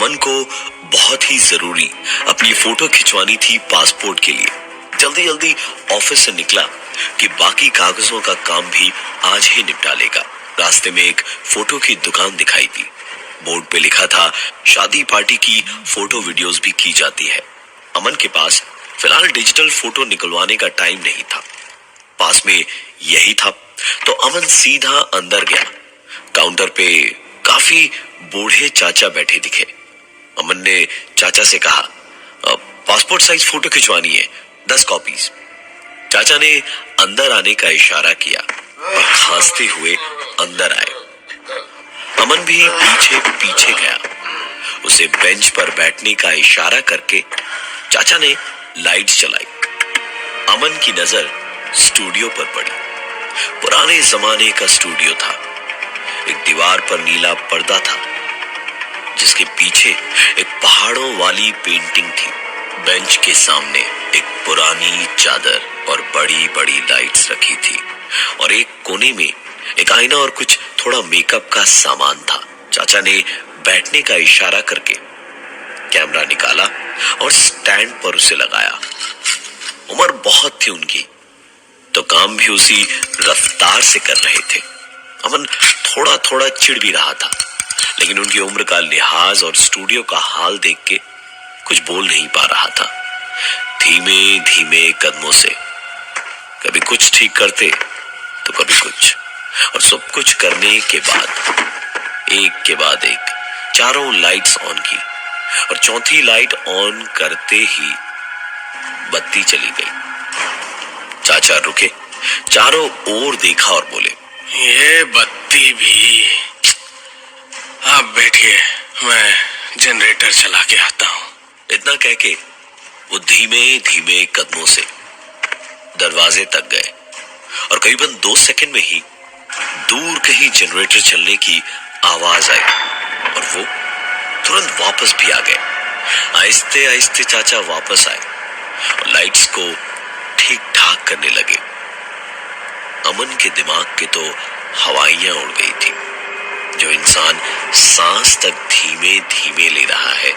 अमन को बहुत ही जरूरी अपनी फोटो खिंचवानी थी पासपोर्ट के लिए। जल्दी जल्दी ऑफिस से निकला कि बाकी कागजों का काम भी आज ही निपटा लेगा। रास्ते में एक फोटो की दुकान दिखाई दी। बोर्ड पे लिखा था शादी पार्टी की फोटो वीडियोस भी की जाती है। अमन के पास फिलहाल डिजिटल फोटो निकलवाने का टाइम नहीं था। पास में यही था तो अमन सीधा अंदर गया। काउंटर पे काफी बूढ़े चाचा बैठे दिखे। अमन ने चाचा से कहा, पासपोर्ट साइज फोटो खिंचवानी है, 10 कॉपीज। चाचा ने अंदर आने का इशारा किया और खांसते हुए अंदर आए। अमन भी पीछे पीछे गया। उसे बेंच पर बैठने का इशारा करके चाचा ने लाइट जलाई। अमन की नजर स्टूडियो पर पड़ी। पुराने जमाने का स्टूडियो था। एक दीवार पर नीला पर्दा था जिसके पीछे एक पहाड़ों वाली पेंटिंग थी। बेंच के सामने एक पुरानी चादर और बड़ी बड़ी लाइट्स रखी थी और एक कोने में एक आईना और कुछ थोड़ा मेकअप का सामान था। चाचा ने बैठने का इशारा करके कैमरा निकाला और स्टैंड पर उसे लगाया। उम्र बहुत थी उनकी तो काम भी उसी रफ्तार से कर रहे थे। अमन थोड़ा थोड़ा चिढ़ भी रहा था, लेकिन उनकी उम्र का लिहाज और स्टूडियो का हाल देख के कुछ बोल नहीं पा रहा था। धीमे धीमे कदमों से कभी कुछ ठीक करते तो कभी कुछ, और सब कुछ करने के बाद एक के बाद एक चारों लाइट्स ऑन की और चौथी लाइट ऑन करते ही बत्ती चली गई। चाचा रुके, चारों ओर देखा और बोले, ये बत्ती भी। आप बैठिए, मैं जनरेटर चला के आता हूँ। इतना कह के वो धीमे धीमे कदमों से दरवाजे तक गए और करीबन 2 सेकंड में ही दूर कहीं जनरेटर चलने की आवाज आई और वो तुरंत वापस भी आ गए। आहिस्ते आहिस्ते चाचा वापस आए और लाइट्स को ठीक ठाक करने लगे। अमन के दिमाग के तो हवाइयां उड़ गई थी। जो इंसान सांस तक धीमे धीमे ले रहा है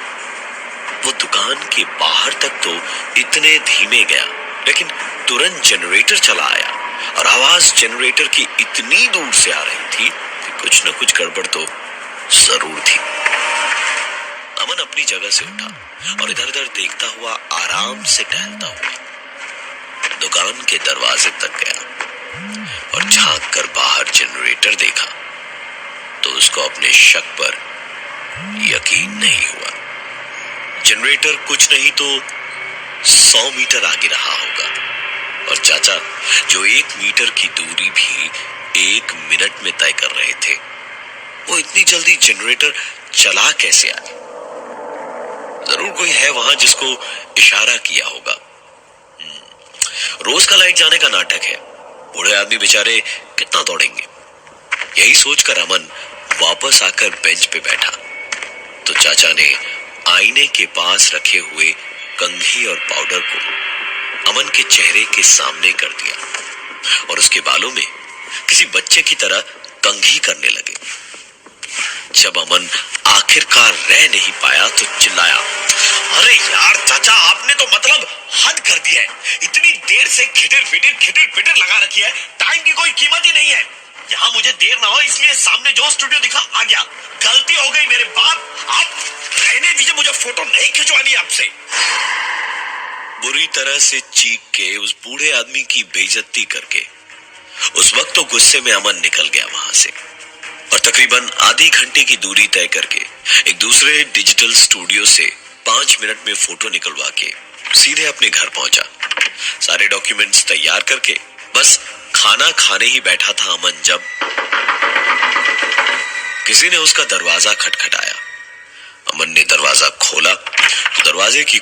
वो दुकान के बाहर तक तो इतने धीमे गया, लेकिन तुरंत जनरेटर चला आया और आवाज जनरेटर की इतनी दूर से आ रही थी कि कुछ न कुछ गड़बड़ तो जरूर थी। अमन अपनी जगह से उठा और इधर उधर देखता हुआ आराम से टहलता हुआ दुकान के दरवाजे तक गया और झांक कर बाहर जनरेटर देखा तो उसको अपने शक पर यकीन नहीं हुआ। जनरेटर कुछ नहीं तो 100 मीटर आगे रहा होगा और चाचा जो 1 मीटर की दूरी भी 1 मिनट में तय कर रहे थे वो इतनी जल्दी जनरेटर चला कैसे आए। जरूर कोई है वहां जिसको इशारा किया होगा। रोज का लाइट जाने का नाटक है, बूढ़े आदमी बेचारे कितना दौड़ेंगे। यही सोचकर अमन वापस आकर बेंच पे बैठा तो चाचा ने आईने के पास रखे हुए कंघी और पाउडर को अमन के चेहरे के सामने कर दिया और उसके बालों में किसी बच्चे की तरह कंघी करने लगे। जब अमन आखिरकार रह नहीं पाया तो चिल्लाया, अरे यार चाचा, आपने तो मतलब हद कर दिया है। इतनी देर से खिटर पिटर लगा रखी है, टाइम की कोई कीमत ही नहीं है। यहाँ मुझे देर ना हो इसलिए सामने जो स्टूडियो दिखा आ गया। गलती हो गई मेरे बाप, आप रहने दीजिए, मुझे फोटो नहीं खिंचवानी आपसे। बुरी तरह से चीख के उस बूढ़े आदमी की बेइज्जती करके उस वक्त तो गुस्से में अमन निकल गया वहां से और तकरीबन आधी घंटे की दूरी तय करके एक दूसरे डिजिटल स्टूडियो से 5 मिनट में फोटो निकलवा के सीधे अपने घर पहुंचा। सारे डॉक्यूमेंट्स तैयार करके बस खाना खाने ही बैठा था अमन जब किसी ने उसका दरवाजा खटखटाया। अमन ने दरवाजा खोला तो दरवाजे की